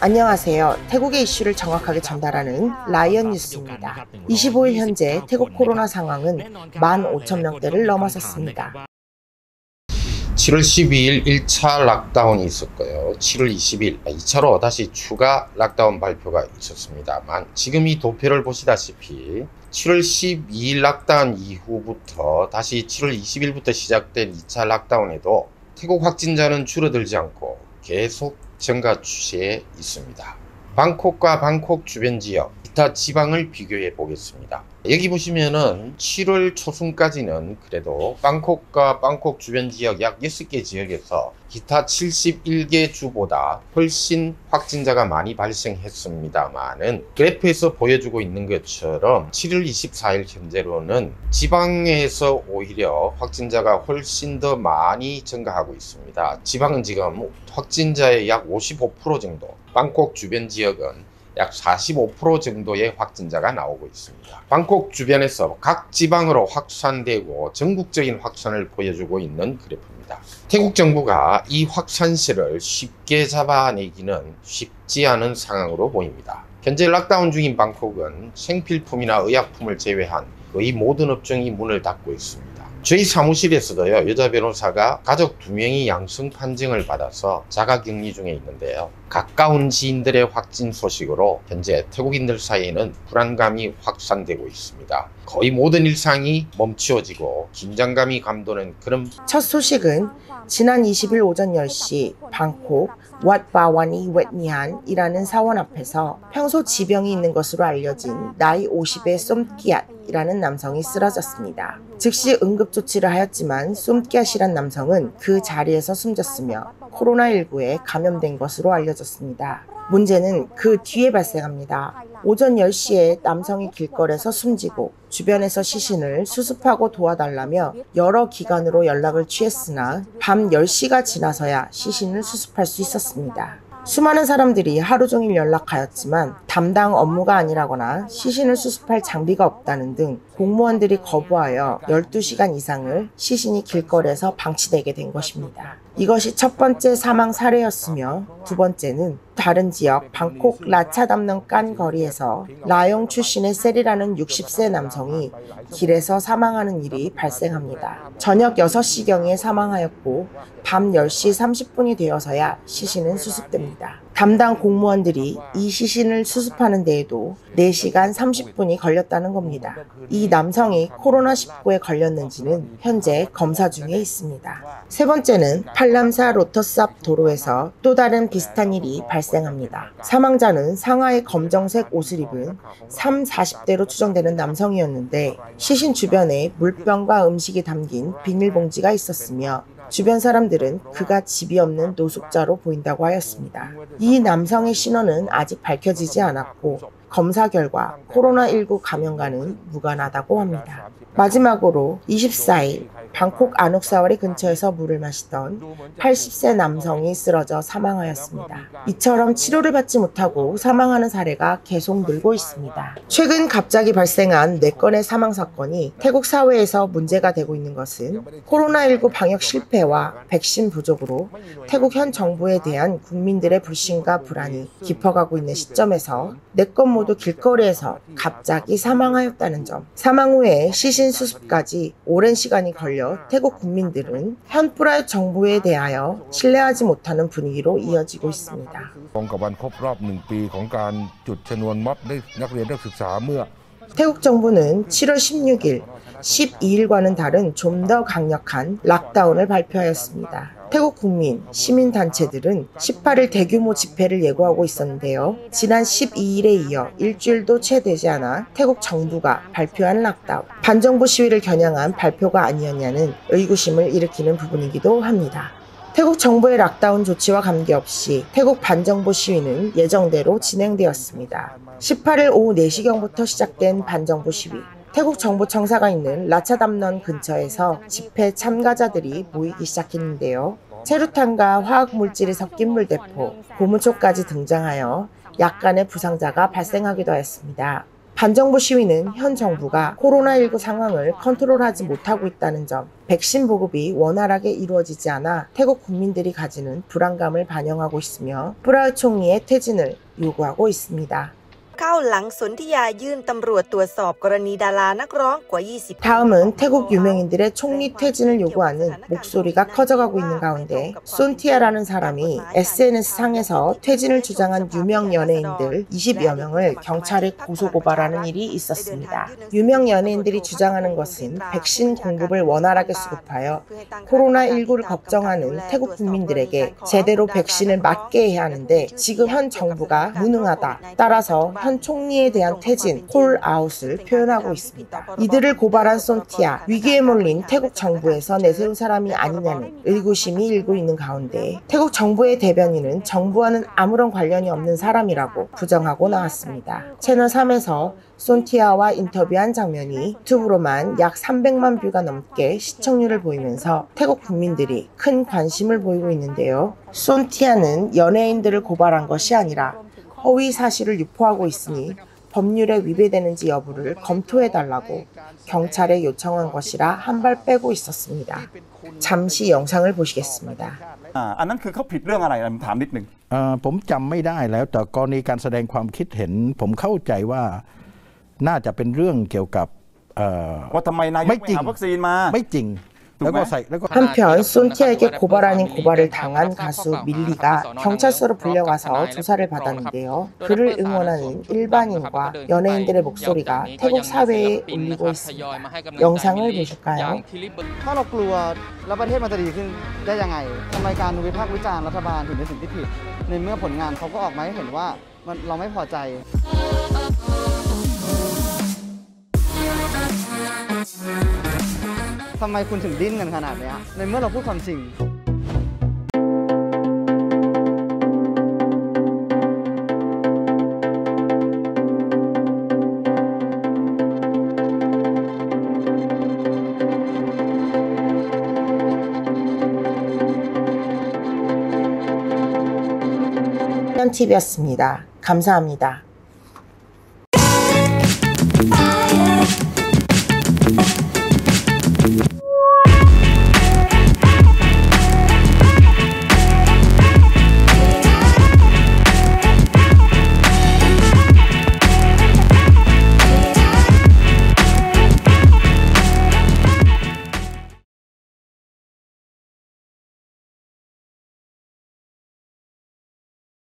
안녕하세요. 태국의 이슈를 정확하게 전달하는 라이언 뉴스입니다. 25일 현재 태국 코로나 상황은 15,000명대를 넘어섰습니다. 7월 12일 1차 락다운이 있었고요. 7월 20일 2차로 다시 추가 락다운 발표가 있었습니다만, 지금 이 도표를 보시다시피 7월 12일 락다운 이후부터 다시 7월 20일부터 시작된 2차 락다운에도 태국 확진자는 줄어들지 않고 계속 증가 추세에 있습니다. 방콕과 방콕 주변 지역, 기타 지방을 비교해 보겠습니다. 여기 보시면은 7월 초순까지는 그래도 방콕과 방콕 주변 지역 약 6개 지역에서 기타 71개 주보다 훨씬 확진자가 많이 발생했습니다만은, 그래프에서 보여주고 있는 것처럼 7월 24일 현재로는 지방에서 오히려 확진자가 훨씬 더 많이 증가하고 있습니다. 지방은 지금 확진자의 약 55% 정도, 방콕 주변 지역은 약 45% 정도의 확진자가 나오고 있습니다. 방콕 주변에서 각 지방으로 확산되고 전국적인 확산을 보여주고 있는 그래프입니다. 태국 정부가 이 확산세를 쉽게 잡아내기는 쉽지 않은 상황으로 보입니다. 현재 락다운 중인 방콕은 생필품이나 의약품을 제외한 거의 모든 업종이 문을 닫고 있습니다. 저희 사무실에서도요, 여자 변호사가 가족 2명이 양성 판정을 받아서 자가격리 중에 있는데요, 가까운 지인들의 확진 소식으로 현재 태국인들 사이에는 불안감이 확산되고 있습니다. 거의 모든 일상이 멈추어지고 긴장감이 감도는 그런. 첫 소식은 지난 20일 오전 10시 방콕 Wat Bawani Wetnian이라는 사원 앞에서 평소 지병이 있는 것으로 알려진 나이 50의 쏨끼앗이라는 남성이 쓰러졌습니다. 즉시 응급조치를 하였지만 쏨끼앗이란 남성은 그 자리에서 숨졌으며 코로나19에 감염된 것으로 알려졌습니다. 문제는 그 뒤에 발생합니다. 오전 10시에 남성이 길거리에서 숨지고 주변에서 시신을 수습하고 도와달라며 여러 기관으로 연락을 취했으나 밤 10시가 지나서야 시신을 수습할 수 있었습니다. 수많은 사람들이 하루 종일 연락하였지만 담당 업무가 아니라거나 시신을 수습할 장비가 없다는 등 공무원들이 거부하여 12시간 이상을 시신이 길거리에서 방치되게 된 것입니다. 이것이 첫 번째 사망 사례였으며, 두 번째는 다른 지역 방콕 라차담넌 깐 거리에서 라용 출신의 셀이라는 60세 남성이 길에서 사망하는 일이 발생합니다. 저녁 6시경에 사망하였고 밤 10시 30분이 되어서야 시신은 수습됩니다. 담당 공무원들이 이 시신을 수습하는 데에도 4시간 30분이 걸렸다는 겁니다. 이 남성이 코로나19에 걸렸는지는 현재 검사 중에 있습니다. 세 번째는 팔람사 로터스 앞 도로에서 또 다른 비슷한 일이 발생합니다. 사망자는 상하의 검정색 옷을 입은 40대로 추정되는 남성이었는데, 시신 주변에 물병과 음식이 담긴 비닐봉지가 있었으며 주변 사람들은 그가 집이 없는 노숙자로 보인다고 하였습니다. 이 남성의 신원은 아직 밝혀지지 않았고 검사 결과 코로나19 감염과는 무관하다고 합니다. 마지막으로 24일 방콕 아눅사와리 근처에서 물을 마시던 80세 남성이 쓰러져 사망하였습니다. 이처럼 치료를 받지 못하고 사망하는 사례가 계속 늘고 있습니다. 최근 갑자기 발생한 4건의 사망 사건이 태국 사회에서 문제가 되고 있는 것은 코로나19 방역 실패와 백신 부족으로 태국 현 정부에 대한 국민들의 불신과 불안이 깊어가고 있는 시점에서 4건 모두 길거리에서 갑자기 사망하였다는 점, 사망 후에 시신 수습까지 오랜 시간이 걸려 태국 국민들은 현 프라이드 정부에 대하여 신뢰하지 못하는 분위기로 이어지고 있습니다. 태국 정부는 7월 16일, 12일과는 다른 좀 더 강력한 락다운을 발표하였습니다. 태국 국민, 시민단체들은 18일 대규모 집회를 예고하고 있었는데요. 지난 12일에 이어 일주일도 채 되지 않아 태국 정부가 발표한 락다운, 반정부 시위를 겨냥한 발표가 아니었냐는 의구심을 일으키는 부분이기도 합니다. 태국 정부의 락다운 조치와 관계없이 태국 반정부 시위는 예정대로 진행되었습니다. 18일 오후 4시경부터 시작된 반정부 시위. 태국 정부 청사가 있는 라차담넌 근처에서 집회 참가자들이 모이기 시작했는데요. 체류탄과 화학물질이 섞인 물대포, 고무초까지 등장하여 약간의 부상자가 발생하기도 했습니다. 반정부 시위는 현 정부가 코로나19 상황을 컨트롤하지 못하고 있다는 점, 백신 보급이 원활하게 이루어지지 않아 태국 국민들이 가지는 불안감을 반영하고 있으며 프라유 총리의 퇴진을 요구하고 있습니다. เข้าหลังสนธิยายื่นตำรวจตรวจสอบกรณีดารานักร้องกว่า 20 다음은 태국 유명인들의 총리 퇴진을 요구하는 목소리가 커져가고 있는 가운데 손티아라는 사람이 SNS상에서 퇴진을 주장한 유명 연예인들 20여 명을 경찰에 고소고발하는 일이 있었습니다. 유명 연예인들이 주장하는 것은 백신 공급을 원활하게 수급하여 코로나19를 걱정하는 태국 국민들에게 제대로 백신을 맞게 해야 하는데 지금 현 정부가 무능하다. 따라서 현 총리에 대한 퇴진, 콜아웃을 표현하고 있습니다. 이들을 고발한 손티아, 위기에 몰린 태국 정부에서 내세운 사람이 아니냐는 의구심이 일고 있는 가운데 태국 정부의 대변인은 정부와는 아무런 관련이 없는 사람이라고 부정하고 나왔습니다. 채널3에서 손티아와 인터뷰한 장면이 유튜브로만 약 300만 뷰가 넘게 시청률을 보이면서 태국 국민들이 큰 관심을 보이고 있는데요. 손티아는 연예인들을 고발한 것이 아니라 허위 사실을 유포하고 있으니 법률에 위배되는지 여부를 검토해달라고 경찰에 요청한 것이라 한 발 빼고 있었습니다. 잠시 영상을 보시겠습니다. อันนั้นคือเขาผิดเรื่องอะไรผมถามนิดนึงผมจำไม่ได้แล้วแต่กรณีการแสดงความคิดเห็นผมเข้าใจว่าน่าจะเป็นเรื่องเกี่ยวกับว่าทำไมนายกไม่หาวัคซีนมาไม่จริง 한편 손티아에게 고발 아닌 고발을 당한 가수 밀리가 경찰서로 불려가서 조사를 받았는데요. 그를 응원하는 일반인과 연예인들의 목소리가 태국 사회에 울리고 있습니다. 영상을 보실까요? ถ้าเรากลัวแล้วประเทศมันจะดีขึ้นได้ยังไงทำไมการวิพากษ์วิจารณ์รัฐบาลถึงเป็นสิ่งที่ผิดในเมื่อผลงานเขาก็ออกมาให้เห็นว่าเราไม่พอใจทำไมคุณถึงดิ้นกันขนาดนี้ในเมื่อเราพูดความจริง TV였습니다. 감사합니다.